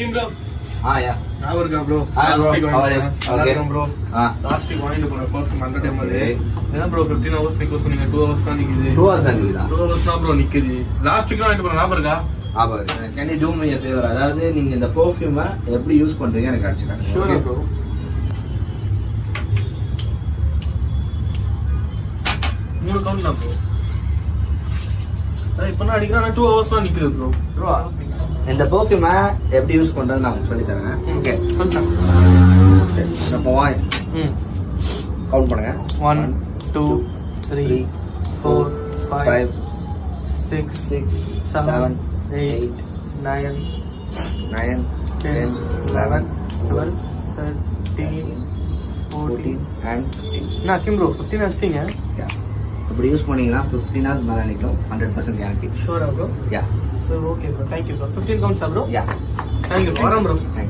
bro. Yeah. Now we're going, bro. Hi, bro. How are you? Okay. Bro. Last week wanted to put a perfume 100 ml. Yeah, bro. 15 hours nikku soninga 2 hours na nikkude. 2 hours anidha. 2 hours na bro nikkudi. Last week wanted to put na barga. Can you do me a favor? அதாவது நீங்க இந்த பெர்ஃப்யூமை எப்படி use பண்றீங்க எனக்கு அடிச்சு காட்டுங்க. Sure, bro. மூணு count தான் bro. இப்போ நான் அடிக்கிறேன் 2 hours na nikkude bro. Bro, இந்த பெர்ஃப்யூமை எப்படி யூஸ் பண்றது நான் உங்களுக்கு சொல்லி தரேன். ஓகே. சொல்லுங்க. சரி. நம்ம கவுண்ட் பண்ணுங்க. 1 2 3 4 5 6 7 8 9 9 10 11 12 13 14 and 15. நான் கிம் ப்ரோ 15 வச்சிட்டீங்க. அப்படி யூஸ் பண்ணீங்கன்னா 15 hours மேல நிக்கும். 100% கேரண்டி. ஷூரா bro? Yeah. So okay bro, thank you bro. 15 counts bro? Yeah. Thank you bro. Varam bro. Thank you.